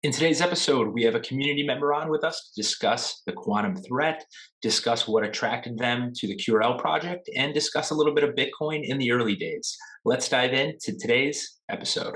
In today's episode, we have a community member on with us to discuss the quantum threat, discuss what attracted them to the QRL project, and discuss a little bit of Bitcoin in the early days. Let's dive into today's episode.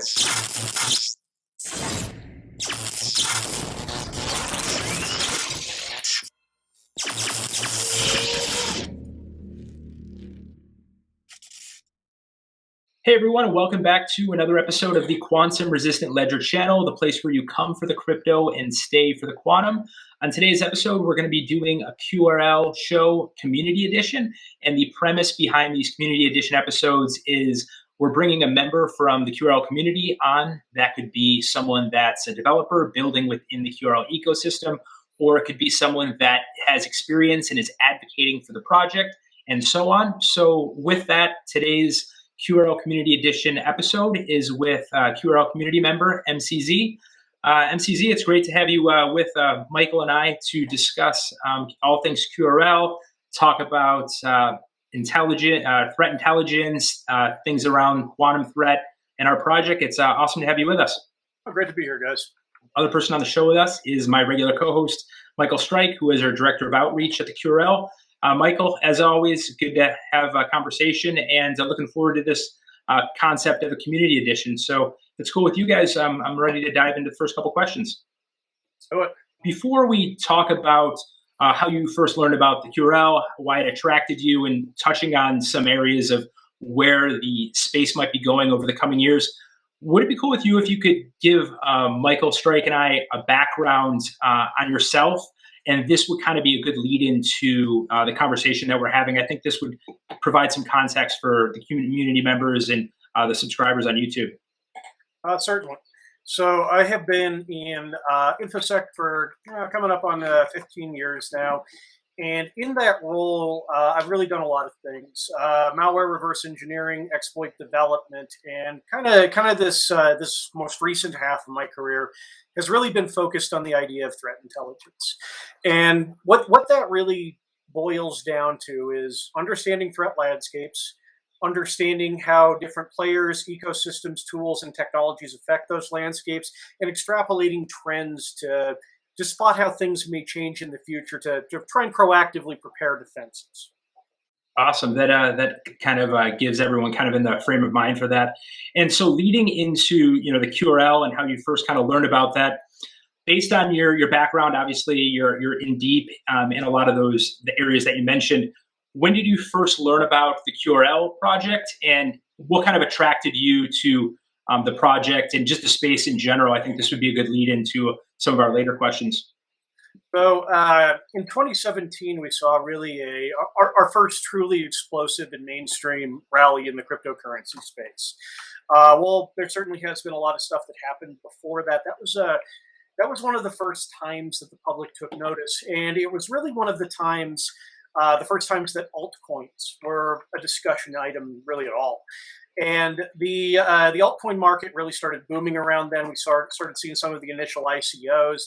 Hey everyone, and welcome back to another episode of the Quantum Resistant Ledger channel, the place where you come for the crypto and stay for the quantum. On today's episode, we're going to be doing a QRL show community edition. And the premise behind these community edition episodes is we're bringing a member from the QRL community on. That could be someone that's a developer building within the QRL ecosystem, or it could be someone that has experience and is advocating for the project, and so on. So with that, today's QRL Community Edition episode is with QRL community member MCZ. MCZ, it's great to have you with Michael and I to discuss all things QRL, talk about threat intelligence, things around quantum threat, and our project. It's awesome to have you with us. Oh, great to be here, guys. Other person on the show with us is my regular co-host, Michael Strike, who is our Director of Outreach at the QRL. Michael, as always, good to have a conversation, and looking forward to this concept of a community edition. So if it's cool with you guys, I'm ready to dive into the first couple questions. So what? Before we talk about how you first learned about the QRL, why it attracted you, and touching on some areas of where the space might be going over the coming years, would it be cool with you if you could give Michael Strike and I a background on yourself? And this would kind of be a good lead into the conversation that we're having. I think this would provide some context for the community members and the subscribers on YouTube. Certainly. So I have been in InfoSec for coming up on 15 years now. And in that role, I've really done a lot of things: malware reverse engineering, exploit development, and kind of this most recent half of my career has really been focused on the idea of threat intelligence. And what that really boils down to is understanding threat landscapes, understanding how different players, ecosystems, tools, and technologies affect those landscapes, and extrapolating trends to spot how things may change in the future to try and proactively prepare defenses. Awesome. That kind of gives everyone kind of in the frame of mind for that. And so leading into the QRL and how you first kind of learned about that, based on your background, obviously you're in deep in a lot of the areas that you mentioned. When did you first learn about the QRL project, and what kind of attracted you to the project and just the space in general? I think this would be a good lead into some of our later questions. So in 2017, we saw really our first truly explosive and mainstream rally in the cryptocurrency space. Well, there certainly has been a lot of stuff that happened before that. That was one of the first times that the public took notice, and it was really one of the first times that altcoins were a discussion item really at all. And the altcoin market really started booming around then. We started seeing some of the initial ICOs,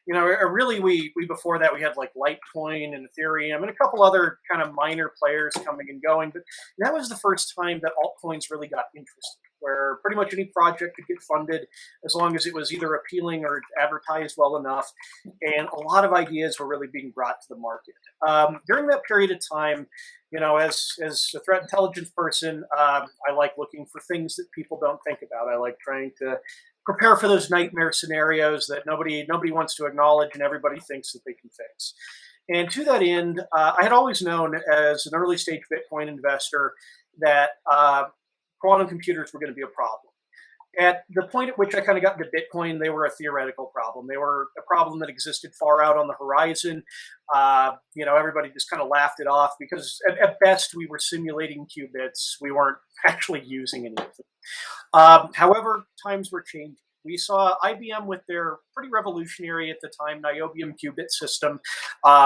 and really we before that we had like Litecoin and Ethereum and a couple other kind of minor players coming and going. But that was the first time that altcoins really got interesting, where pretty much any project could get funded as long as it was either appealing or advertised well enough. And a lot of ideas were really being brought to the market. During that period of time, as a threat intelligence person, I like looking for things that people don't think about. I like trying to prepare for those nightmare scenarios that nobody wants to acknowledge and everybody thinks that they can fix. And to that end, I had always known as an early stage Bitcoin investor that quantum computers were going to be a problem. At the point at which I kind of got into Bitcoin, they were a theoretical problem. They were a problem that existed far out on the horizon. Everybody just kind of laughed it off because at best we were simulating qubits. We weren't actually using any of them. However, times were changing. We saw IBM with their pretty revolutionary at the time niobium qubit system,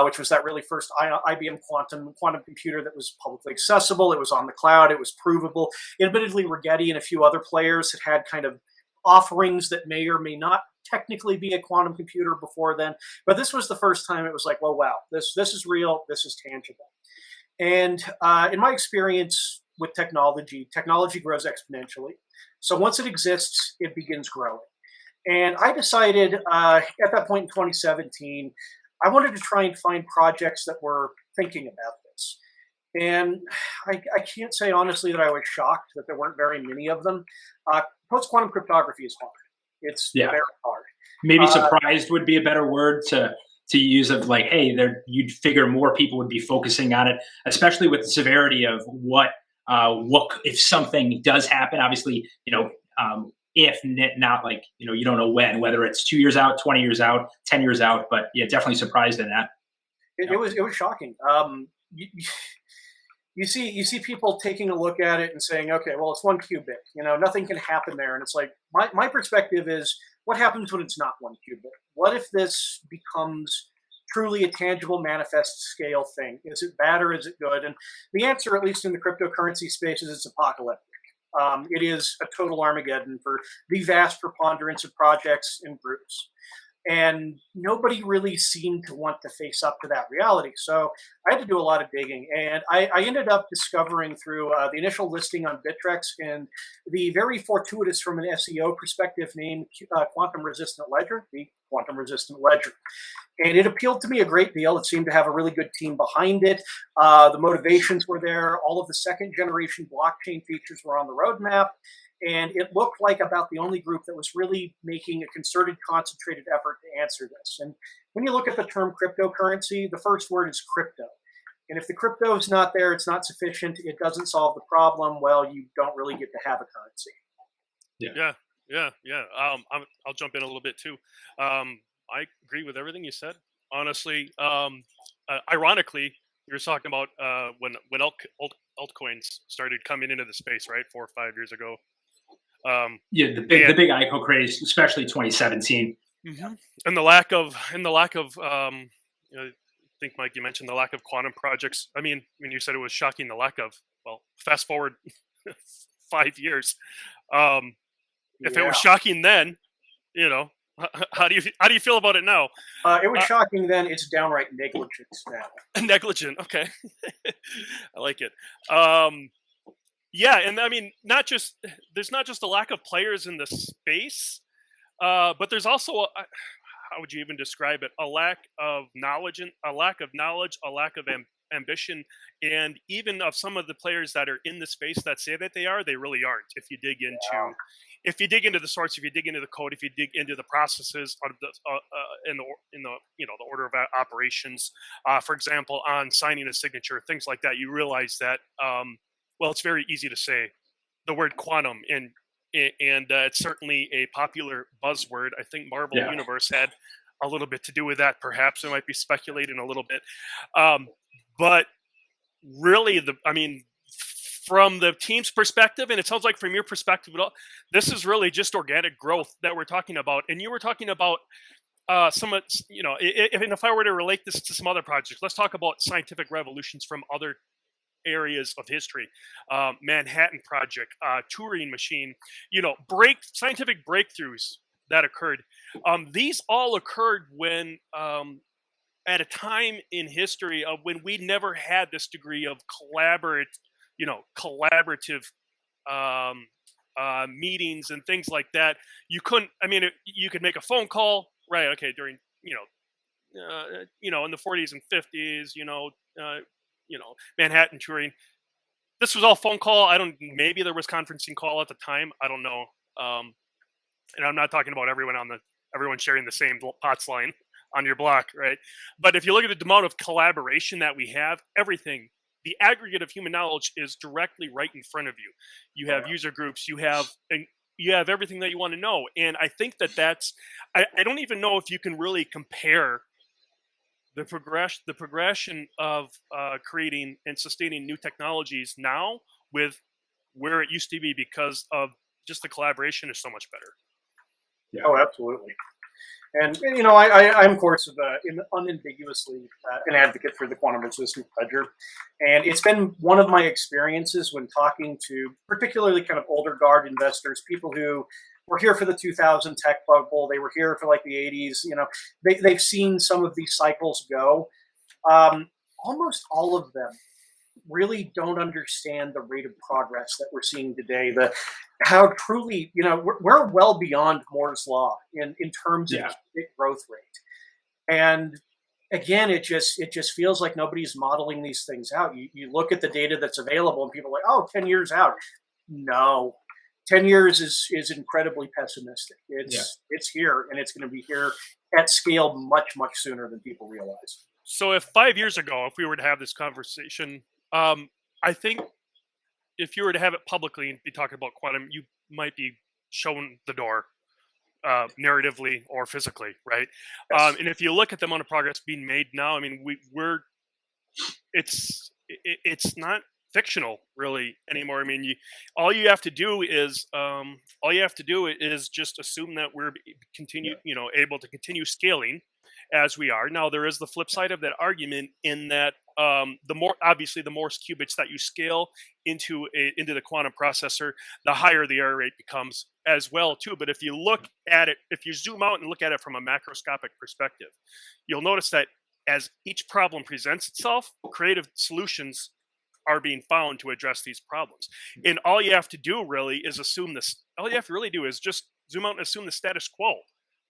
which was that really first IBM quantum computer that was publicly accessible. It was on the cloud. It was provable. Admittedly, Rigetti and a few other players had kind of offerings that may or may not technically be a quantum computer before then. But this was the first time it was like, well, wow, this is real. This is tangible. And in my experience with technology grows exponentially. So once it exists, it begins growing. And I decided at that point in 2017, I wanted to try and find projects that were thinking about this. And I can't say honestly that I was shocked that there weren't very many of them. Post quantum cryptography is hard. It's Yeah. very hard. Maybe surprised would be a better word to use, of like, hey, there, you'd figure more people would be focusing on it, especially with the severity of what if something does happen. Obviously, if not, like, you don't know when, whether it's 2 years out, 20 years out, 10 years out, but yeah, definitely surprised in that. It was shocking. You, you see people taking a look at it and saying, okay, well, it's 1 qubit. Nothing can happen there. And it's like, my perspective is, what happens when it's not 1 qubit? What if this becomes truly a tangible manifest scale thing? Is it bad or is it good? And the answer, at least in the cryptocurrency space, is it's apocalyptic. It is a total Armageddon for the vast preponderance of projects and groups. And nobody really seemed to want to face up to that reality. So I had to do a lot of digging. And I ended up discovering through the initial listing on Bittrex and the very fortuitous, from an SEO perspective, name Quantum Resistant Ledger, the Quantum Resistant Ledger. And it appealed to me a great deal. It seemed to have a really good team behind it. The motivations were there. All of the second generation blockchain features were on the roadmap. And it looked like about the only group that was really making a concerted, concentrated effort to answer this. And when you look at the term cryptocurrency, the first word is crypto. And if the crypto is not there, it's not sufficient, it doesn't solve the problem, well, you don't really get to have a currency. Yeah. I'll jump in a little bit too. I agree with everything you said. Honestly, ironically, you were talking about when altcoins started coming into the space, right, 4 or 5 years ago. Yeah, the big ICO craze, especially 2017. Mm-hmm. And the lack of I think, Mike, you mentioned the lack of quantum projects. I mean, when you said it was shocking, the lack of, well, fast forward 5 years. If it was shocking then, how do you feel about it now? It was shocking then. It's downright negligence now. Negligent. Okay. I like it. Yeah, and I mean, there's not just a lack of players in the space, but there's also how would you even describe it? A lack of knowledge, a lack of ambition, and even of some of the players that are in the space that say that they are, they really aren't. If you dig into the source, if you dig into the code, if you dig into the processes of the in the order of operations, for example, on signing a signature, things like that, you realize that. Well, it's very easy to say the word quantum, and it's certainly a popular buzzword. I think Marvel Universe had a little bit to do with that. Perhaps I might be speculating a little bit, but really, from the team's perspective, and it sounds like from your perspective, this is really just organic growth that we're talking about. And you were talking about if I were to relate this to some other projects, let's talk about scientific revolutions from other areas of history. Manhattan Project, Turing machine, scientific breakthroughs that occurred. These all occurred when at a time in history of when we never had this degree of collaborative meetings and things like that. You couldn't. You could make a phone call, right? Okay, during in the 40s and 50s, Manhattan Turing. This was all phone call. Maybe there was conferencing call at the time. I don't know. And I'm not talking about everyone sharing the same POTS line on your block, right? But if you look at the amount of collaboration that we have, everything, the aggregate of human knowledge is directly right in front of you. You have user groups, you have everything that you want to know. And I think that's, I don't even know if you can really compare the progression of creating and sustaining new technologies now with where it used to be, because of just the collaboration is so much better. Yeah. Oh, absolutely. And I'm, of course, unambiguously an advocate for the quantum resistant ledger. And it's been one of my experiences when talking to particularly kind of older guard investors, people who were here for the 2000 tech bubble. They were here for like the 80s. They've seen some of these cycles go. Almost all of them really don't understand the rate of progress that we're seeing today. How truly, we're well beyond Moore's law in terms of Yeah. growth rate. And again, it just feels like nobody's modeling these things out. You look at the data that's available, and people are like, oh, 10 years out. No, 10 years is incredibly pessimistic. It's here, and it's going to be here at scale much, much sooner than people realize. So if 5 years ago, if we were to have this conversation, I think if you were to have it publicly and be talking about quantum, you might be shown the door, narratively or physically, right? Yes. And if you look at the amount of progress being made now, I mean, it's not fictional really anymore. I mean, all you have to do is just assume that we're able to continue scaling as we are now. There is the flip side of that argument in that the more Morse qubits that you scale into the quantum processor, the higher the error rate becomes as well too. But if you look at it, if you zoom out and look at it from a macroscopic perspective, you'll notice that as each problem presents itself, creative solutions are being found to address these problems. And all you have to do really is assume this. All you have to really do is just zoom out and assume the status quo,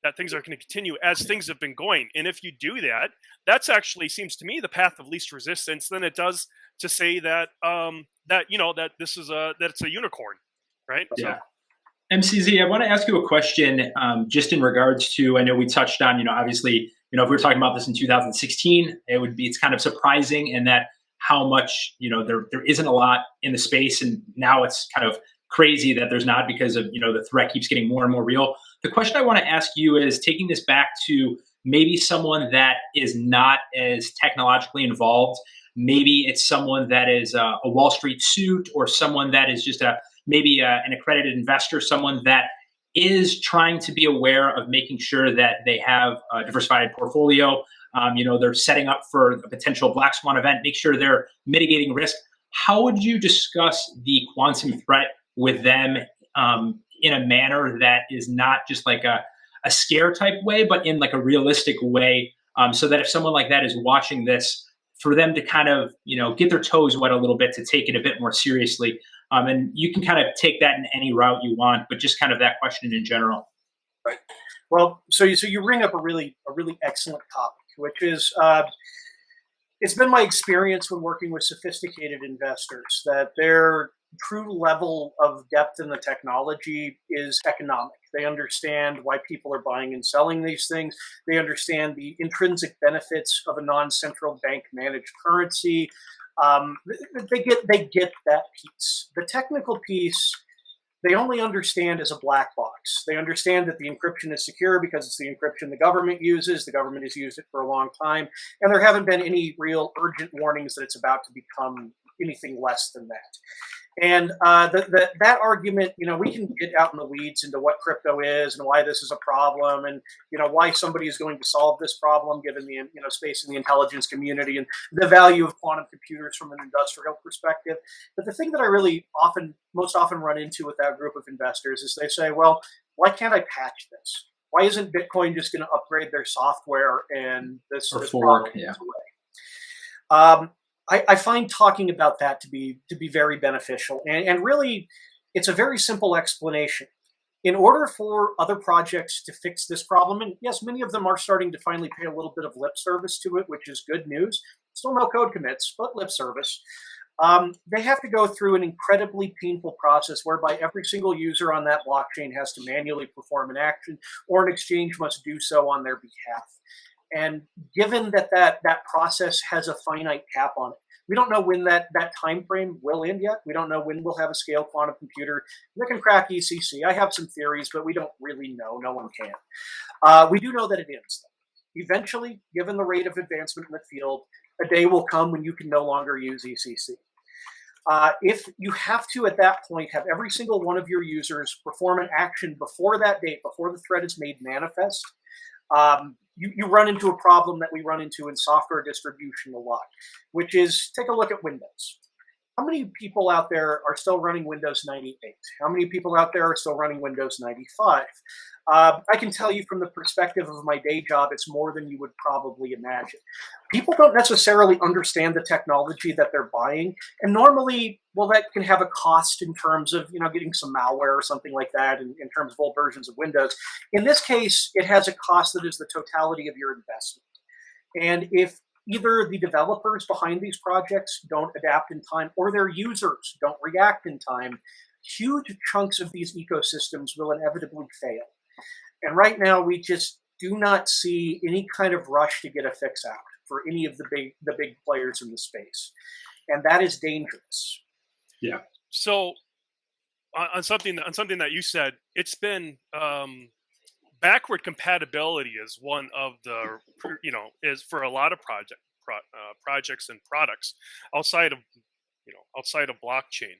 that things are going to continue as things have been going. And if you do that, that's actually seems to me the path of least resistance than it does to say that that this is that it's a unicorn, right? Yeah. MCZ, I want to ask you a question just in regards to, I know we touched on, obviously, if we were talking about this in 2016, it's kind of surprising in that how much, there isn't a lot in the space. And now it's kind of crazy that there's not, because of, the threat keeps getting more and more real. The question I want to ask you is, taking this back to maybe someone that is not as technologically involved, maybe it's someone that is a Wall Street suit, or someone that is just maybe an accredited investor, someone that is trying to be aware of making sure that they have a diversified portfolio. They're setting up for a potential black swan event, make sure they're mitigating risk. How would you discuss the quantum threat with them in a manner that is not just like a scare type way, but in like a realistic way, so that if someone like that is watching this, for them to kind of, get their toes wet a little bit, to take it a bit more seriously. And you can kind of take that in any route you want, but just kind of that question in general. Right. Well, so you bring up a really excellent topic, which is it's been my experience when working with sophisticated investors that their true level of depth in the technology is economic. They understand why people are buying and selling these things. They understand the intrinsic benefits of a non-central bank managed currency. They get that piece. The technical piece, they only understand as a black box. They understand that the encryption is secure because it's the encryption the government uses. The government has used it for a long time, and there haven't been any real urgent warnings that it's about to become anything less than that. And that argument, we can get out in the weeds into what crypto is and why this is a problem, and why somebody is going to solve this problem given the space in the intelligence community and the value of quantum computers from an industrial perspective. But the thing that I really most often run into with that group of investors is they say, well, why can't I patch this? Why isn't Bitcoin just going to upgrade their software and this problem goes away? I find talking about that to be very beneficial, and really, it's a very simple explanation. In order for other projects to fix this problem, and yes, many of them are starting to finally pay a little bit of lip service to it, which is good news. Still no code commits, but lip service. They have to go through an incredibly painful process whereby every single user on that blockchain has to manually perform an action, or an exchange must do so on their behalf. And given that process has a finite cap on it, we don't know when that time frame will end yet. We don't know when we'll have a scale quantum computer that can crack ECC. I have some theories, but we don't really know. No one can. We do know that it ends. Eventually, given the rate of advancement in the field, a day will come when you can no longer use ECC. If you have to, at that point, have every single one of your users perform an action before that date, before the threat is made manifest, you run into a problem that we run into in software distribution a lot, which is, take a look at Windows. how many people out there are still running Windows 98? How many people out there are still running Windows 95? I can tell you from the perspective of my day job, it's more than you would probably imagine. People don't necessarily understand the technology that they're buying, and normally, well, that can have a cost in terms of getting some malware or something like that, in terms of old versions of Windows. In this case, it has a cost that is the totality of your investment. And if either the developers behind these projects don't adapt in time or their users don't react in time, huge chunks of these ecosystems will inevitably fail. And right now, we just do not see any kind of rush to get a fix out for any of the big players in the space, and that is dangerous. Yeah. So on something that you said, it's been backward compatibility is one of the is for a lot of projects and products outside of blockchain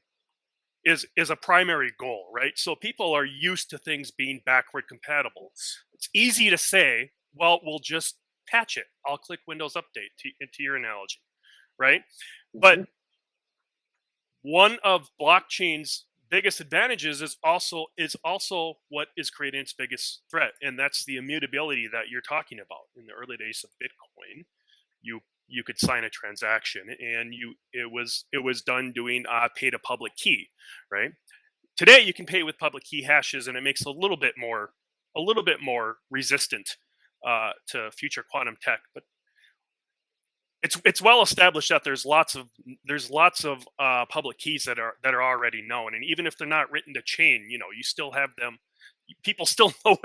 is a primary goal, right? So people are used to things being backward compatible. It's easy to say, well, we'll just patch it. I'll click Windows Update into your analogy, right? Mm-hmm. But one of blockchain's biggest advantages is also what is creating its biggest threat, and that's the immutability that you're talking about. In the early days of Bitcoin, you could sign a transaction, and it was done doing pay to public key, right? Today you can pay with public key hashes, and it makes a little bit more resistant to future quantum tech. But it's well established that there's lots of public keys that are already known, and even if they're not written to chain, you still have them. People still know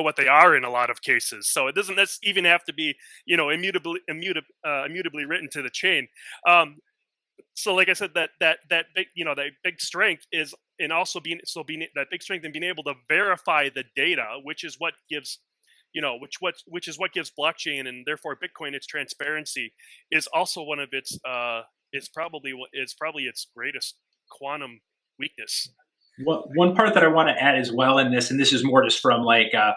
what they are in a lot of cases. So it doesn't even have to be immutably written to the chain. So like I said, that big strength is in also being that big strength in being able to verify the data, which is what gives which is what gives blockchain and therefore Bitcoin its transparency, is also one of its is probably its greatest quantum weakness. One part that I want to add as well in this, and this is more just from like a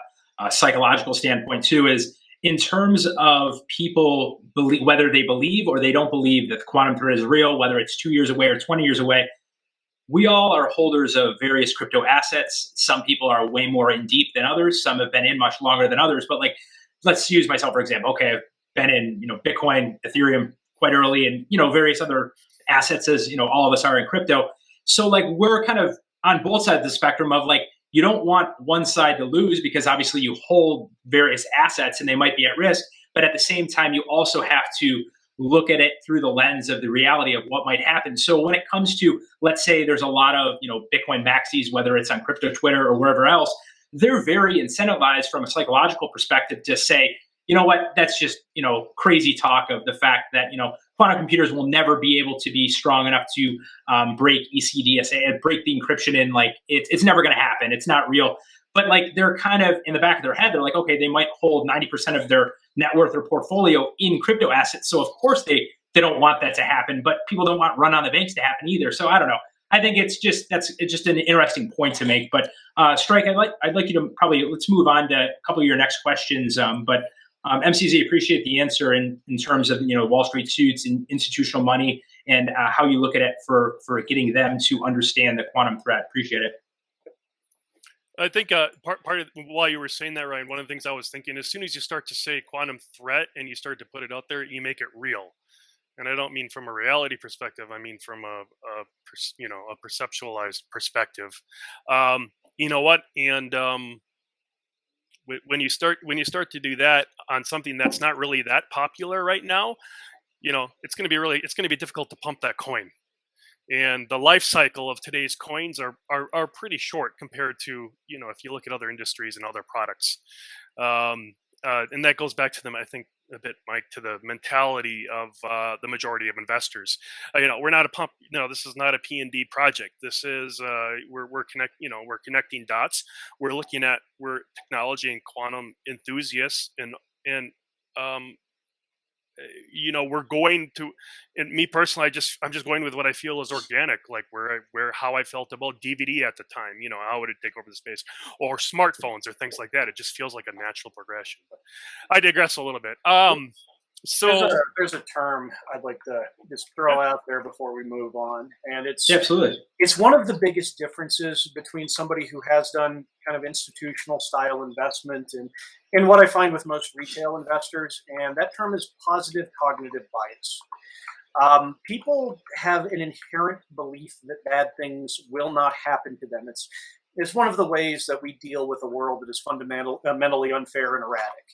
psychological standpoint too, is in terms of people whether they believe or they don't believe that the quantum threat is real, whether it's 2 years away or 20 years away. We all are holders of various crypto assets. Some people are way more in deep than others. Some have been in much longer than others. But like, let's use myself for example. Okay, I've been in Bitcoin, Ethereum quite early, and various other assets, as all of us are in crypto. So like we're kind of on both sides of the spectrum of like, you don't want one side to lose because obviously you hold various assets and they might be at risk. But at the same time, you also have to look at it through the lens of the reality of what might happen. So when it comes to, let's say there's a lot of, Bitcoin maxis, whether it's on crypto Twitter or wherever else, they're very incentivized from a psychological perspective to say, you know what, that's just, crazy talk of the fact that, quantum computers will never be able to be strong enough to break ECDSA, break the encryption in, like, it's never going to happen. It's not real. But like they're kind of in the back of their head, they're like, okay, they might hold 90% of their net worth or portfolio in crypto assets. So of course they don't want that to happen, but people don't want run on the banks to happen either. So I don't know. I think it's just an interesting point to make. But Strike, I'd like you to probably let's move on to a couple of your next questions. But MCZ, appreciate the answer in terms of Wall Street suits and institutional money and how you look at it for getting them to understand the quantum threat. Appreciate it. I think part of while you were saying that, Ryan, one of the things I was thinking, as soon as you start to say quantum threat and you start to put it out there, you make it real. And I don't mean from a reality perspective. I mean from a perceptualized perspective. You know what? And when you start to do that on something that's not really that popular right now, it's going to be difficult to pump that coin. And the life cycle of today's coins are pretty short compared to, if you look at other industries and other products. And that goes back to them, I think, a bit, Mike, to the mentality of the majority of investors. We're not a pump. This is not a P&D project. This is we're connecting dots. We're technology and quantum enthusiasts, and we're going to, and me personally, I'm just going with what I feel is organic, like how I felt about DVD at the time, how would it take over the space, or smartphones or things like that. It just feels like a natural progression. But I digress a little bit. So There's a term I'd like to just throw out there before we move on, and Yeah, absolutely. it's one of the biggest differences between somebody who has done kind of institutional style investment and what I find with most retail investors, and that term is positive cognitive bias. People have an inherent belief that bad things will not happen to them. It's one of the ways that we deal with a world that is fundamentally unfair and erratic.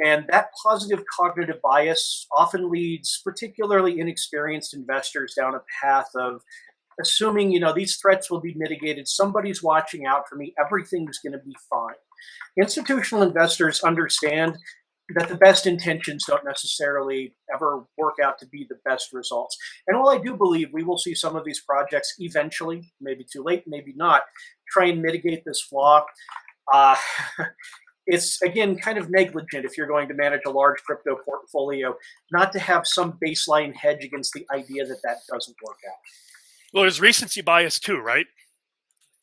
And that positive cognitive bias often leads particularly inexperienced investors down a path of assuming, these threats will be mitigated. Somebody's watching out for me. Everything's going to be fine. Institutional investors understand that the best intentions don't necessarily ever work out to be the best results. And while I do believe we will see some of these projects eventually, maybe too late, maybe not, try and mitigate this flaw, uh, it's again kind of negligent if you're going to manage a large crypto portfolio not to have some baseline hedge against the idea that that doesn't work out. well, there's recency bias too, right?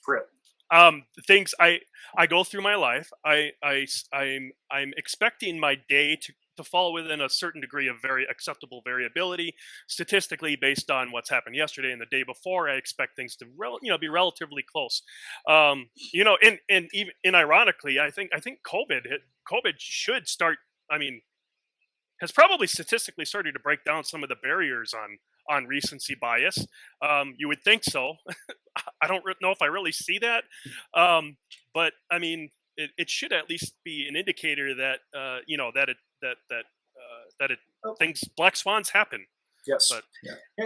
True. Things I go through my life, I'm expecting my day to fall within a certain degree of very acceptable variability statistically based on what's happened yesterday and the day before. I expect things to be relatively close. And even ironically, I think COVID should start. I mean, has probably statistically started to break down some of the barriers on recency bias. You would think so. I don't know if I really see that, but I mean, it should at least be an indicator that things black swans happen. Yes. But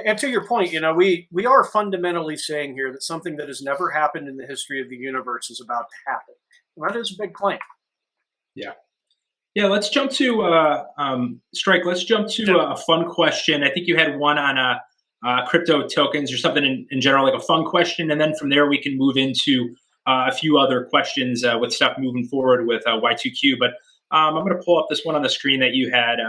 And to your point, we are fundamentally saying here that something that has never happened in the history of the universe is about to happen. And that is a big claim. Yeah. Yeah, let's jump to Strike. Let's jump to a fun question. I think you had one on crypto tokens or something in general, like a fun question, and then from there we can move into a few other questions with stuff moving forward with Y2Q. But I'm going to pull up this one on the screen that you had,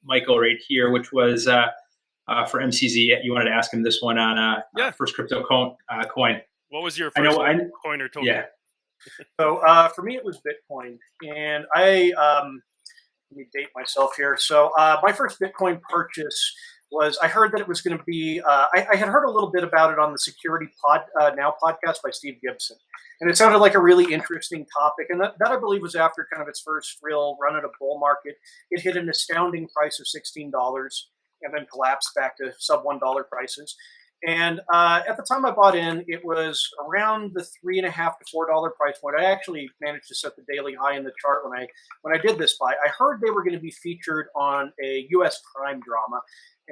Michael, right here, which was for MCZ. You wanted to ask him this one on first crypto coin. What was your first coin or token? Yeah. So for me, it was Bitcoin, and let me date myself here. So my first Bitcoin purchase was, I heard that it was going to be, I had heard a little bit about it on the Security Now podcast by Steve Gibson, and it sounded like a really interesting topic, and that I believe was after kind of its first real run at a bull market. It hit an astounding price of $16 and then collapsed back to sub $1 prices. And at the time I bought in, it was around the $3.50 to $4 price point. I actually managed to set the daily high in the chart when I did this buy. I heard they were going to be featured on a U.S. crime drama,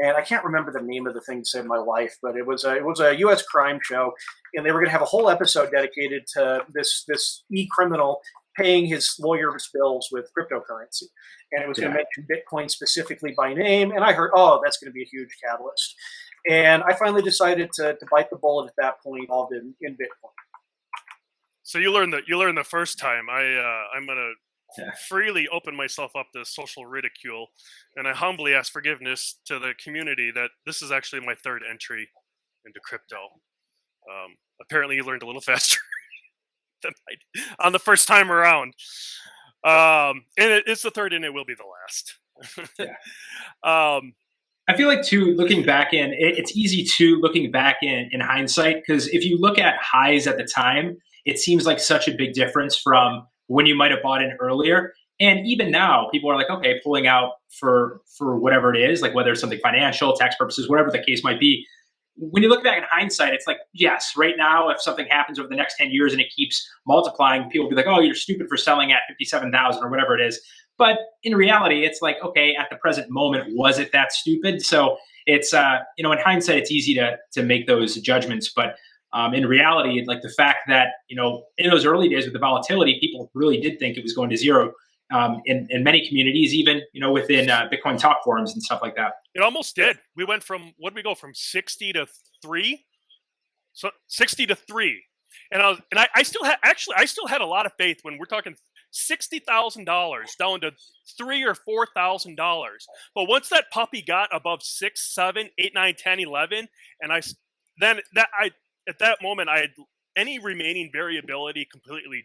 and I can't remember the name of the thing to save my life, but it was a U.S. crime show, and they were going to have a whole episode dedicated to this e-criminal paying his lawyer's bills with cryptocurrency, and it was going to mention Bitcoin specifically by name. And I heard, oh, that's going to be a huge catalyst. And I finally decided to bite the bullet at that point, involved in Bitcoin. So you learned the first time. I'm gonna freely open myself up to social ridicule, and I humbly ask forgiveness to the community that this is actually my third entry into crypto. Apparently, you learned a little faster than I did on the first time around, and it's the third, and it will be the last. I feel like too, looking back it's easy to looking back in hindsight, because if you look at highs at the time, it seems like such a big difference from when you might have bought in earlier. And even now, people are like, okay, pulling out for whatever it is, like whether it's something financial, tax purposes, whatever the case might be. When you look back in hindsight, it's like, yes, right now, if something happens over the next 10 years and it keeps multiplying, people will be like, oh, you're stupid for selling at 57,000 or whatever it is. But in reality, it's like, okay, at the present moment, was it that stupid? So it's, in hindsight, it's easy to make those judgments. But in reality, like the fact that, in those early days with the volatility, people really did think it was going to zero in many communities, even, within Bitcoin talk forums and stuff like that. It almost did. We went from, what did we go from 60 to 3? So 60 to 3. And I still had a lot of faith when we're talking $60,000 down to $3,000 or $4,000. But once that puppy got above 6, 7, 8, 9, 10, 11, and at that moment I had any remaining variability completely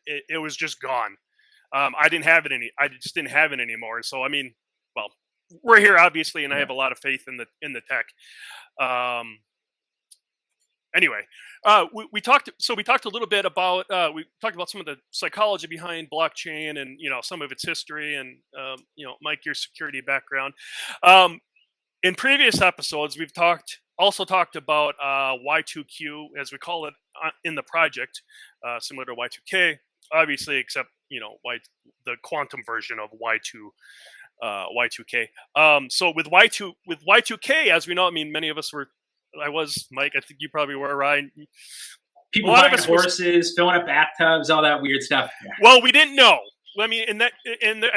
it was just gone. I didn't have it I just didn't have it anymore. So I mean, well, we're here obviously, and I have a lot of faith in the tech. Anyway, we talked. So we talked a little bit about we talked about some of the psychology behind blockchain, and some of its history, and Mike, your security background. In previous episodes, we've also talked about Y2Q, as we call it in the project, similar to Y2K, obviously, except the quantum version of Y2K. So with Y2K, as we know, I mean, many of us were. I was, Mike. I think you probably were, Ryan. People buying horses, filling up bathtubs, all that weird stuff. Yeah. Well, we didn't know. I mean,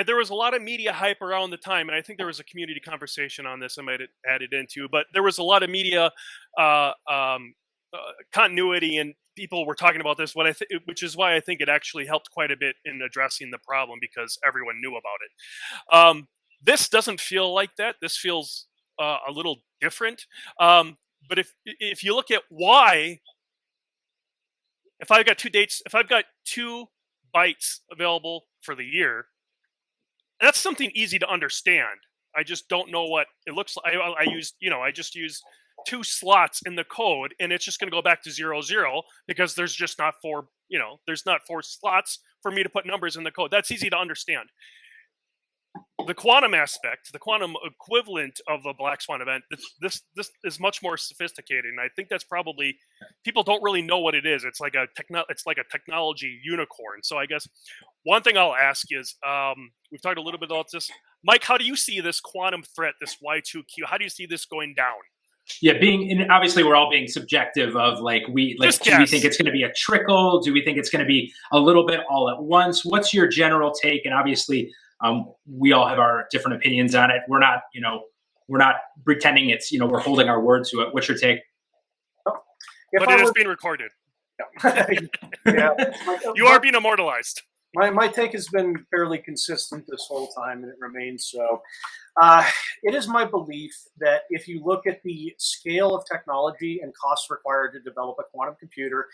there was a lot of media hype around the time, and I think there was a community conversation on this I might have added into. But there was a lot of media continuity, and people were talking about this. Which is why I think it actually helped quite a bit in addressing the problem, because everyone knew about it. This doesn't feel like that. This feels a little different. But if you look at why, if I've got 2 bytes available for the year, that's something easy to understand. I just don't know what it looks like. I just use 2 slots in the code, and it's just going to go back to 0, 0, because there's just not 4. There's not 4 slots for me to put numbers in the code. That's easy to understand. The quantum aspect, the quantum equivalent of a black swan event, this is much more sophisticated, and I think that's probably, people don't really know what it is. It's like a technology unicorn. So I guess one thing I'll ask is, we've talked a little bit about this, Mike. How do you see this quantum threat, this Y2Q? How do you see this going down? Yeah, and obviously we're all being subjective of do we think it's going to be a trickle? Do we think it's going to be a little bit all at once? What's your general take? And obviously, we all have our different opinions on it. We're not pretending it's, we're holding our word to it. What's your take? But it is being recorded. Yeah. You are being immortalized. My take has been fairly consistent this whole time, and it remains so. It is my belief that if you look at the scale of technology and costs required to develop a quantum computer,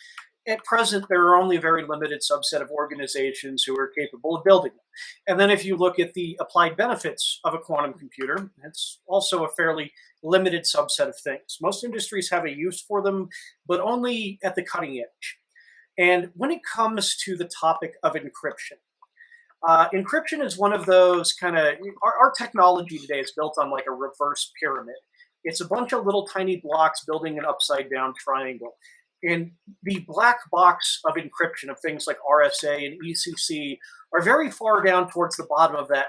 at present, there are only a very limited subset of organizations who are capable of building them. And then if you look at the applied benefits of a quantum computer, it's also a fairly limited subset of things. Most industries have a use for them, but only at the cutting edge. And when it comes to the topic of encryption, encryption is one of those our technology today is built on like a reverse pyramid. It's a bunch of little tiny blocks building an upside down triangle. And the black box of encryption of things like RSA and ECC are very far down towards the bottom of that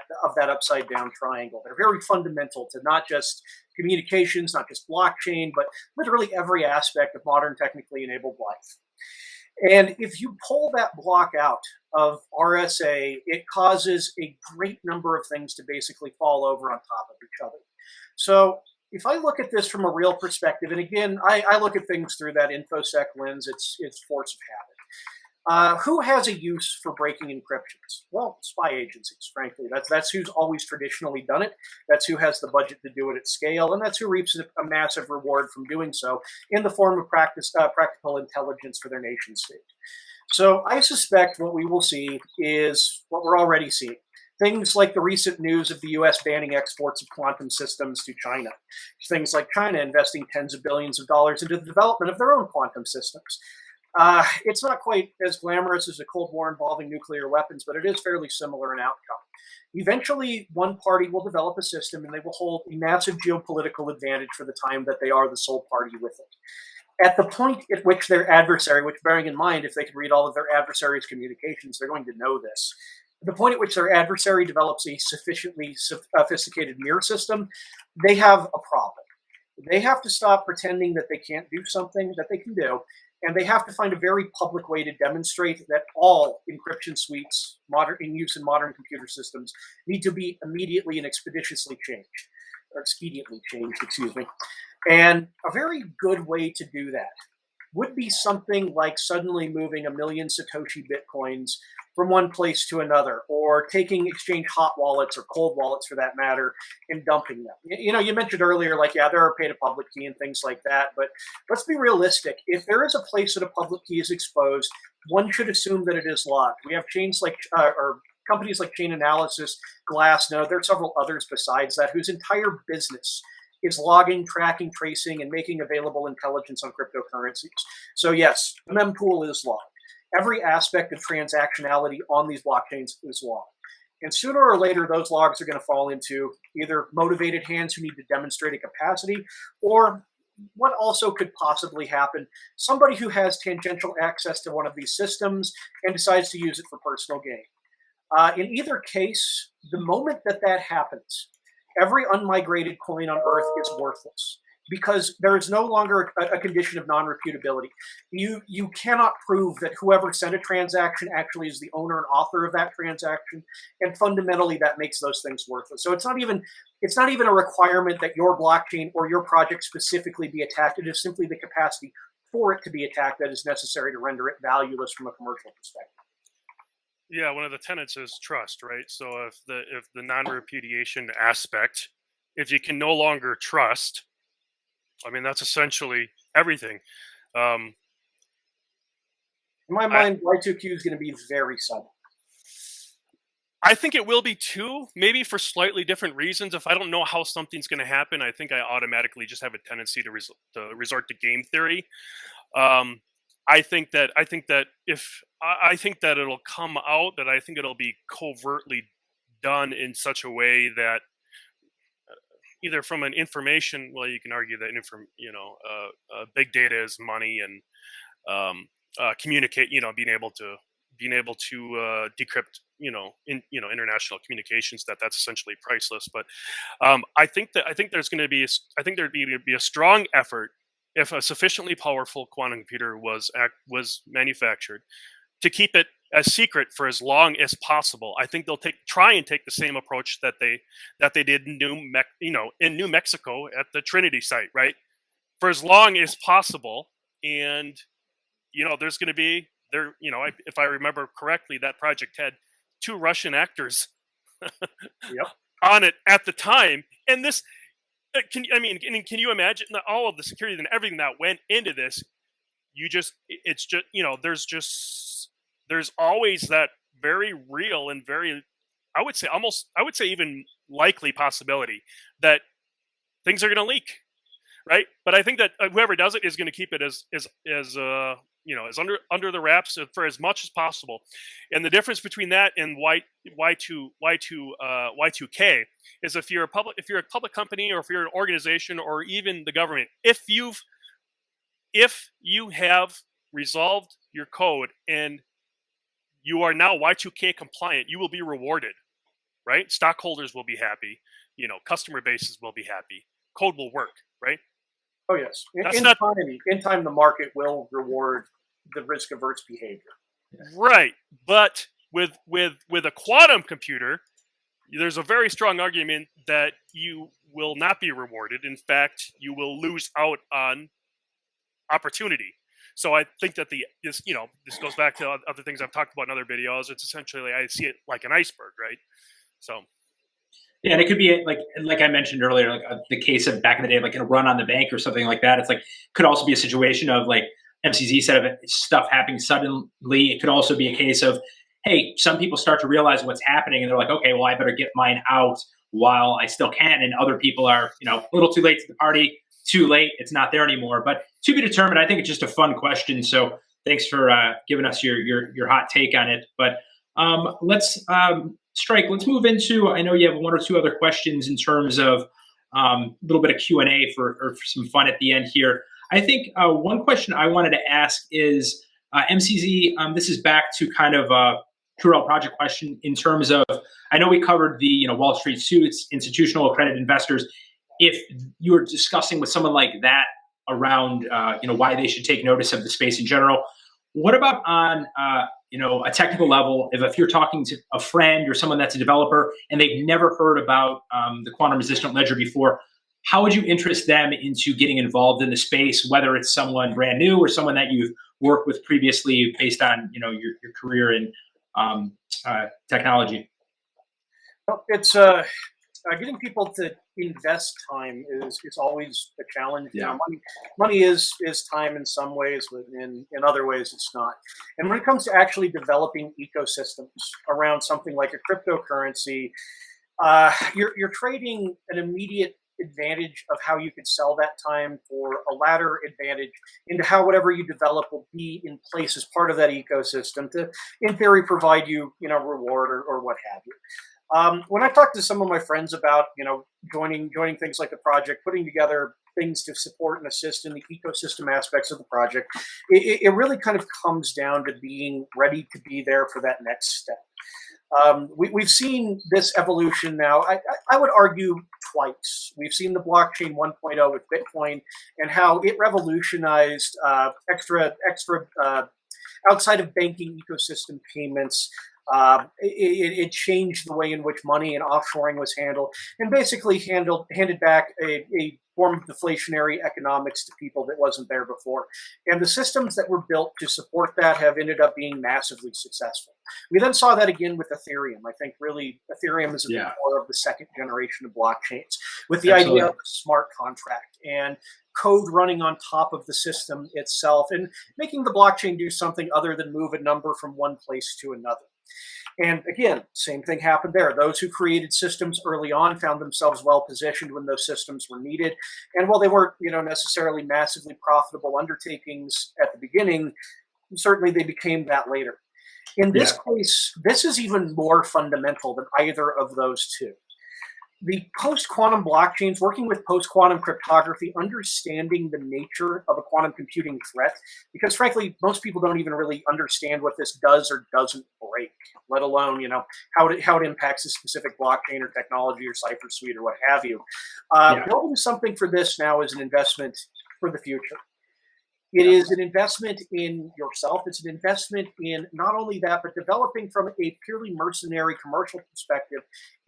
upside down triangle. They're very fundamental to not just communications, not just blockchain, but literally every aspect of modern technically enabled life. And if you pull that block out of RSA, it causes a great number of things to basically fall over on top of each other. So if I look at this from a real perspective, and again, I look at things through that InfoSec lens, it's force of habit. Who has a use for breaking encryptions? Well, spy agencies, frankly. That's who's always traditionally done it. That's who has the budget to do it at scale, and that's who reaps a massive reward from doing so in the form of practical intelligence for their nation state. So I suspect what we will see is what we're already seeing. Things like the recent news of the U.S. banning exports of quantum systems to China. Things like China investing tens of billions of dollars into the development of their own quantum systems. It's not quite as glamorous as a Cold War involving nuclear weapons, but it is fairly similar in outcome. Eventually, one party will develop a system, and they will hold a massive geopolitical advantage for the time that they are the sole party with it. At the point at which their adversary, which bearing in mind, if they can read all of their adversary's communications, they're going to know this. The point at which their adversary develops a sufficiently sophisticated mirror system, they have a problem. They have to stop pretending that they can't do something that they can do, and they have to find a very public way to demonstrate that all encryption suites in use in modern computer systems need to be immediately and expeditiously changed. And a very good way to do that would be something like suddenly moving 1 million Satoshi Bitcoins from one place to another, or taking exchange hot wallets or cold wallets for that matter and dumping them. You mentioned earlier, there are pay-to-public key and things like that, but let's be realistic. If there is a place that a public key is exposed, one should assume that it is locked. We have chains like, or companies like Chain Analysis, Glassnode, there are several others besides that whose entire business is logging, tracking, tracing, and making available intelligence on cryptocurrencies. So yes, the mempool is logged. Every aspect of transactionality on these blockchains is logged. And sooner or later, those logs are going to fall into either motivated hands who need to demonstrate a capacity, or what also could possibly happen, somebody who has tangential access to one of these systems and decides to use it for personal gain. In either case, the moment that that happens, every unmigrated coin on Earth is worthless because there is no longer a condition of non-reputability. You cannot prove that whoever sent a transaction actually is the owner and author of that transaction, and fundamentally that makes those things worthless. So it's not even a requirement that your blockchain or your project specifically be attacked. It is simply the capacity for it to be attacked that is necessary to render it valueless from a commercial perspective. Yeah, one of the tenets is trust, right? So if the non-repudiation aspect, if you can no longer trust, I mean that's essentially everything. In my mind, Y2Q is going to be very sudden. I think it will be too, maybe for slightly different reasons. If I don't know how something's going to happen, I think I automatically just have a tendency to resort to game theory. I think that it'll come out, that I think it'll be covertly done in such a way that either from an information, well, you can argue that big data is money, and communicate, being able to decrypt, international communications, that's essentially priceless. But I think there'd be a strong effort, if a sufficiently powerful quantum computer was manufactured, to keep it as secret for as long as possible. I think they'll try and take the same approach that they did in New Mexico at the Trinity site, right? For as long as possible. And there's going to be if I remember correctly, that project had 2 Russian actors Yep. on it at the time, and this. Can you imagine all of the security and everything that went into this? There's always that very real and very, I would say even likely possibility that things are going to leak, right? But I think that whoever does it is going to keep it as under the wraps for as much as possible. And the difference between that and Y2K is if you're a public company, or if you're an organization, or even the government, if you have resolved your code and you are now Y2K compliant, you will be rewarded, right? Stockholders will be happy, customer bases will be happy, code will work, right? Oh yes. In time, the market will reward the risk-averse behavior. Right, but with a quantum computer, there's a very strong argument that you will not be rewarded. In fact, you will lose out on opportunity. So I think that this goes back to other things I've talked about in other videos. It's essentially, I see it like an iceberg, right? So. Yeah, and it could be like I mentioned earlier, the case of back in the day, like a run on the bank or something like that. It's could also be a situation of MCZ said of stuff happening suddenly. It could also be a case of, hey, some people start to realize what's happening, and they're like, okay, well, I better get mine out while I still can. And other people are, a little too late to the party, too late, it's not there anymore. But to be determined. I think it's just a fun question. So thanks for giving us your hot take on it. But let's let's move into, I know you have 1 or 2 other questions in terms of a little bit of Q&A for some fun at the end here. I think one question I wanted to ask is, MCZ, this is back to kind of a QRL project question in terms of, I know we covered the Wall Street suits, institutional accredited investors. If you were discussing with someone like that around why they should take notice of the space in general, what about on a technical level? If you're talking to a friend or someone that's a developer and they've never heard about the quantum resistant ledger before, how would you interest them into getting involved in the space, whether it's someone brand new or someone that you've worked with previously based on your career in technology? Well, it's getting people to invest time is always a challenge. You Yeah. know, money is time in some ways, but in other ways it's not. And when it comes to actually developing ecosystems around something like a cryptocurrency, you're trading an immediate advantage of how you could sell that time for a latter advantage into how whatever you develop will be in place as part of that ecosystem to, in theory, provide you, reward or what have you. When I talk to some of my friends about, joining things like the project, putting together things to support and assist in the ecosystem aspects of the project, it really kind of comes down to being ready to be there for that next step. We've seen this evolution now. I would argue twice. We've seen the blockchain 1.0 with Bitcoin and how it revolutionized extra outside of banking ecosystem payments. It changed the way in which money and offshoring was handled, and basically handed back a form of deflationary economics to people that wasn't there before. And the systems that were built to support that have ended up being massively successful. We then saw that again with Ethereum. I think really Ethereum is at the core of the second generation of blockchains, with the idea of a smart contract and code running on top of the system itself and making the blockchain do something other than move a number from one place to another. And again, same thing happened there. Those who created systems early on found themselves well positioned when those systems were needed. And while they weren't, necessarily massively profitable undertakings at the beginning, certainly they became that later. In this case, this is even more fundamental than either of those two. The post-quantum blockchains, working with post-quantum cryptography, understanding the nature of a quantum computing threat, because frankly, most people don't even really understand what this does or doesn't break, let alone, how it impacts a specific blockchain or technology or cipher suite or what have you. Building something for this now is an investment for the future. It is an investment in yourself. It's an investment in not only that, but developing from a purely mercenary commercial perspective,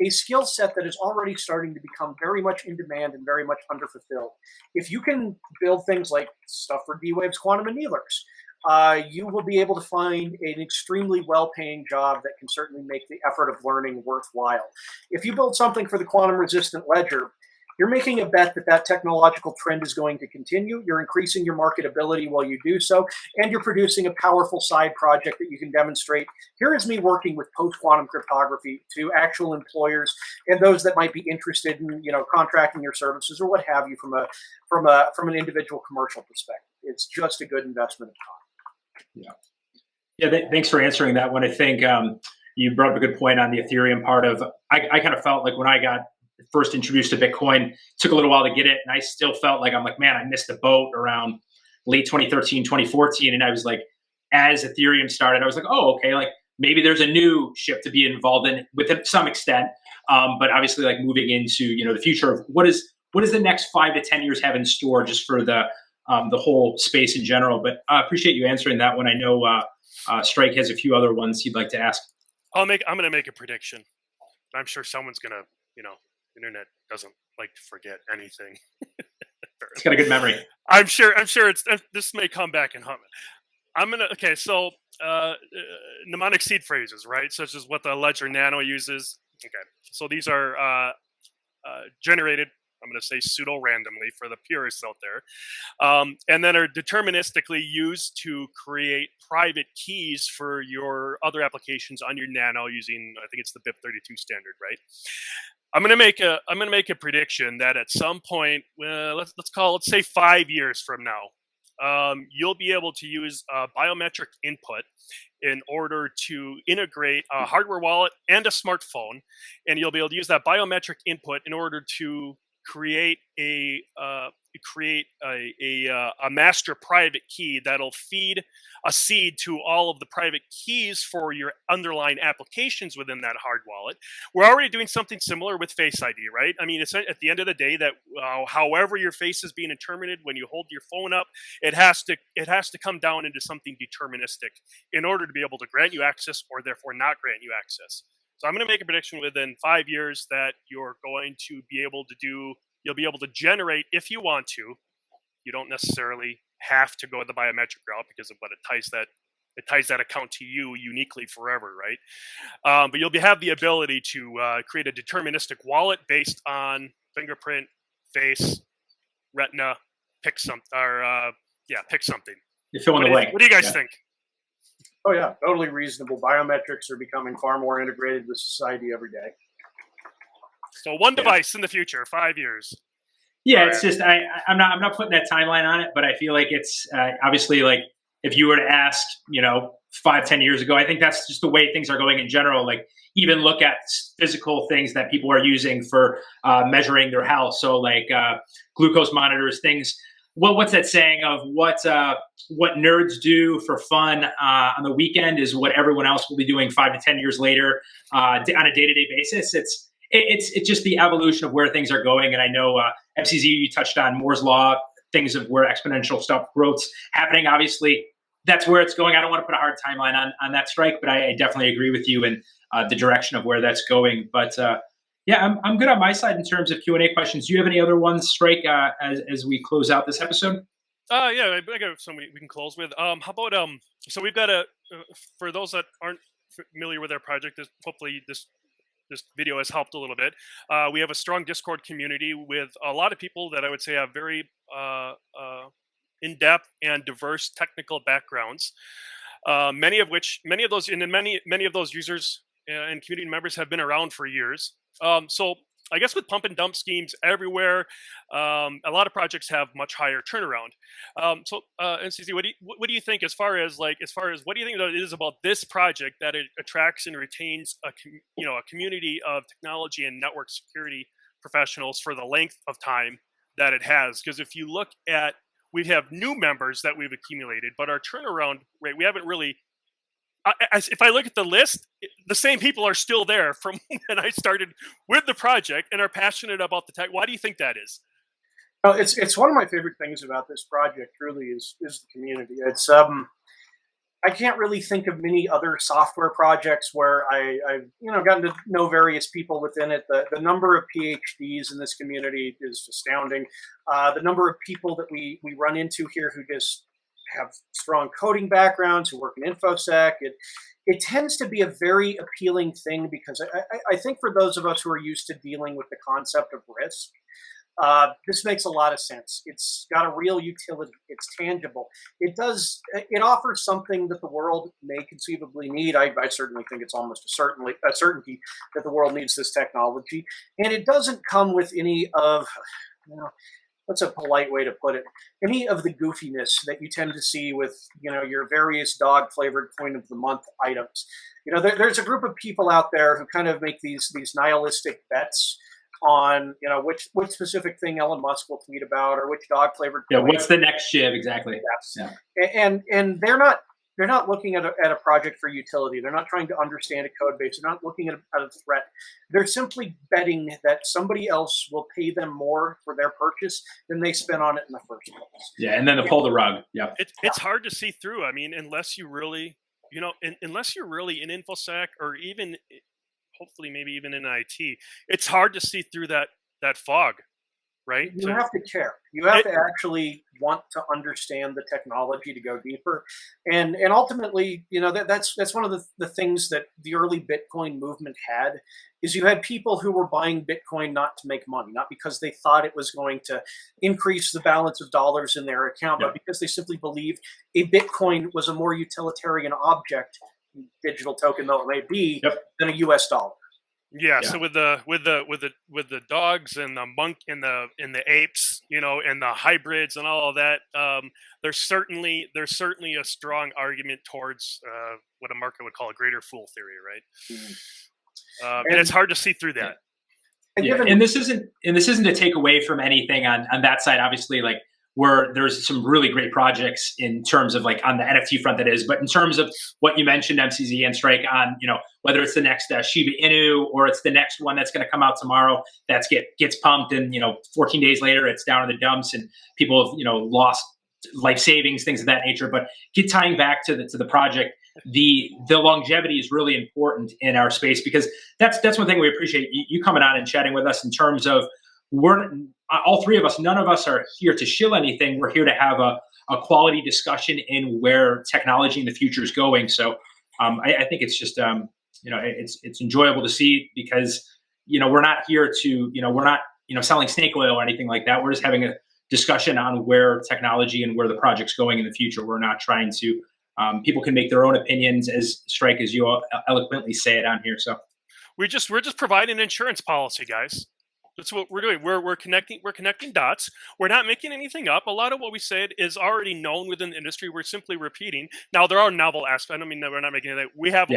a skill set that is already starting to become very much in demand and very much underfulfilled. If you can build things like stuff for D-Wave's quantum annealers, you will be able to find an extremely well-paying job that can certainly make the effort of learning worthwhile. If you build something for the quantum-resistant ledger, you're making a bet that that technological trend is going to continue. You're increasing your marketability while you do so, and you're producing a powerful side project that you can demonstrate. Here is me working with post-quantum cryptography to actual employers and those that might be interested in, contracting your services or what have you from an individual commercial perspective. It's just a good investment of time. Thanks for answering that one. I think you brought up a good point on the Ethereum part of. I kind of felt like when I got first introduced to Bitcoin, it took a little while to get it, and I still felt like man, I missed the boat around late 2013, 2014, and I was like, as Ethereum started, I was like, oh, okay, like maybe there's a new ship to be involved in with some extent, but obviously like moving into the future of what is the next 5 to 10 years have in store just for the whole space in general. But I appreciate you answering that one. I know Strike has a few other ones he'd like to ask. I'm going to make a prediction. I'm sure someone's going to, internet doesn't like to forget anything. It's got a good memory. I'm sure this may come back and haunt me. So mnemonic seed phrases, right? Such as what the Ledger Nano uses. Okay, so these are generated, I'm going to say pseudo-randomly for the purists out there, and then are deterministically used to create private keys for your other applications on your Nano using, I think it's the BIP32 standard, right? I'm going to make a prediction that at some point, let's say 5 years from now, you'll be able to use a biometric input in order to integrate a hardware wallet and a smartphone, and you'll be able to use that biometric input in order to create a master private key that'll feed a seed to all of the private keys for your underlying applications within that hard wallet. We're already doing something similar with Face ID, right? I mean, it's at the end of the day that however your face is being determined when you hold your phone up, it has to come down into something deterministic in order to be able to grant you access or therefore not grant you access. So I'm going to make a prediction within 5 years that you're going to be able to you'll be able to generate if you want to. You don't necessarily have to go the biometric route because of what it ties that it ties that account to you uniquely forever, right? But you'll have the ability to create a deterministic wallet based on fingerprint, face, retina, pick something. You fill in the blank. What do you guys think? Oh yeah, totally reasonable. Biometrics are becoming far more integrated with society every day. So one device in the future, 5 years. Yeah, it's just I'm not putting that timeline on it, but I feel like it's obviously like if you were to ask, 5-10 years ago, I think that's just the way things are going in general. Like even look at physical things that people are using for measuring their health. So like glucose monitors, things. What's that saying of what nerds do for fun on the weekend is what everyone else will be doing 5 to 10 years later on a day-to-day basis. It's just the evolution of where things are going. And I know MCZ, you touched on Moore's Law, things of where exponential growth's happening. Obviously, that's where it's going. I don't want to put a hard timeline on that strike, but I definitely agree with you in the direction of where that's going. But yeah, I'm good on my side in terms of Q&A questions. Do you have any other ones, Strike, as we close out this episode? Yeah, I got some we can close with. How about so we've got for those that aren't familiar with our project, hopefully this video has helped a little bit. We have a strong Discord community with a lot of people that I would say have very in-depth and diverse technical backgrounds. Many of those users and community members have been around for years. So I guess with pump and dump schemes everywhere, a lot of projects have much higher turnaround. So NCC, what do you think as far as what do you think that it is about this project that it attracts and retains a community of technology and network security professionals for the length of time that it has? Because if you look at, we have new members that we've accumulated, but our turnaround rate, we haven't really. If I look at the list, the same people are still there from when I started with the project and are passionate about the tech. Why do you think that is? Well, it's one of my favorite things about this project. Really, is the community. It's I can't really think of many other software projects where I've gotten to know various people within it. The number of PhDs in this community is astounding. The number of people that we run into here who just have strong coding backgrounds, who work in InfoSec. It tends to be a very appealing thing because I think for those of us who are used to dealing with the concept of risk, this makes a lot of sense. It's got a real utility. It's tangible. It offers something that the world may conceivably need. I certainly think it's almost a certainty that the world needs this technology. And it doesn't come with any of, what's a polite way to put it, any of the goofiness that you tend to see with, your various dog-flavored coin of the month items. There's a group of people out there who kind of make these nihilistic bets on, which specific thing Elon Musk will tweet about or which dog-flavored coin. Yeah, what's the next jib, exactly. Yes. Yeah. And they're not looking at a project for utility. They're not trying to understand a code base. They're not looking at a threat. They're simply betting that somebody else will pay them more for their purchase than they spent on it in the first place. Yeah, and then they pull the rug. Yeah, it's hard to see through. I mean, unless you really, unless you're really in InfoSec or even, hopefully, maybe even in IT, it's hard to see through that fog. Right? You have to care. You have to actually want to understand the technology to go deeper, and ultimately, that's one of the things that the early Bitcoin movement had, is you had people who were buying Bitcoin not to make money, not because they thought it was going to increase the balance of dollars in their account, but because they simply believed a Bitcoin was a more utilitarian object, digital token though it may be, than a U.S. dollar. Yeah, so with the dogs and the monk and the apes, and the hybrids and all of that, there's certainly a strong argument towards what a market would call a greater fool theory, right? And it's hard to see through that. And this isn't to take away from anything on that side. Obviously, like where there's some really great projects in terms of like on the NFT front that is, but in terms of what you mentioned, MCZ and Strike on, whether it's the next Shiba Inu or it's the next one that's going to come out tomorrow that gets pumped and, 14 days later it's down in the dumps and people have, lost life savings, things of that nature. But tying back to the project, the longevity is really important in our space because that's one thing we appreciate you coming on and chatting with us in terms of all three of us, none of us are here to shill anything. We're here to have a quality discussion in where technology in the future is going. So I think it's just it's enjoyable to see, because we're not here to we're not selling snake oil or anything like that. We're just having a discussion on where technology and where the project's going in the future. We're not trying to. People can make their own opinions, as Strike, as you eloquently say it on here. So we're just providing an insurance policy, guys. That's what we're doing. We're connecting dots. We're not making anything up. A lot of what we said is already known within the industry. We're simply repeating. Now there are novel aspects. I don't mean that we're not making it. We have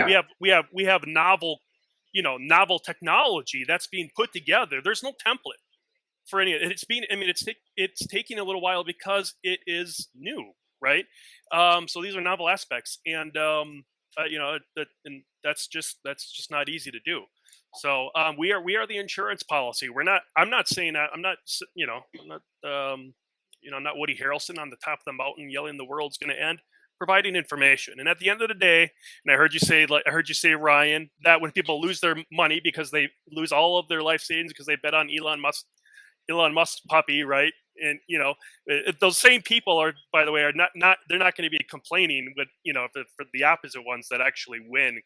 novel, novel technology that's being put together. There's no template for any. It's taking a little while because it is new, right? So these are novel aspects, and and that's just not easy to do. So we are the insurance policy. We're not. I'm not saying that. I'm not. I'm not Woody Harrelson on the top of the mountain yelling the world's going to end. Providing information, and at the end of the day, and I heard you say, Ryan, that when people lose their money because they lose all of their life savings because they bet on Elon Musk's puppy, right? And those same people are, by the way, are not they're not going to be complaining with for the opposite ones that actually win.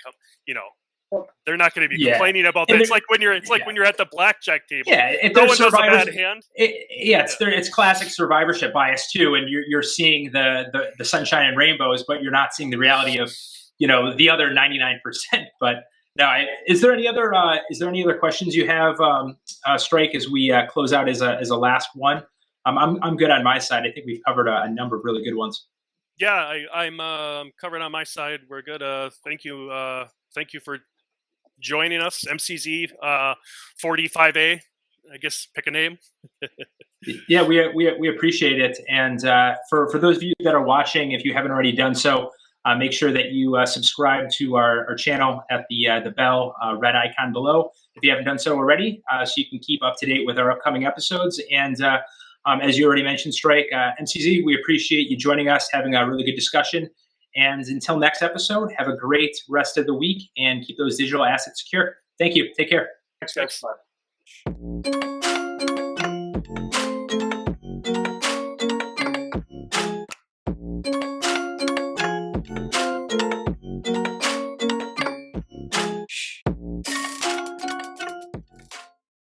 They're not going to be complaining about that. It's like when you're at the blackjack table. Yeah, if no one does a survivors, bad hand. It's classic survivorship bias too, and you're seeing the sunshine and rainbows, but you're not seeing the reality of the other 99%. But now, is there any other questions you have, Strike, as we close out as a last one? I'm good on my side. I think we've covered a number of really good ones. Yeah, I'm covered on my side. We're good. Thank you for joining us, MCZ 45A. I guess pick a name. Yeah, we appreciate it. And for those of you that are watching, if you haven't already done so, make sure that you subscribe to our channel at the bell red icon below if you haven't done so already, so you can keep up to date with our upcoming episodes. And as you already mentioned, Strike, MCZ, we appreciate you joining us, having a really good discussion. And until next episode, have a great rest of the week and keep those digital assets secure. Thank you. Take care. Thanks, guys. Bye.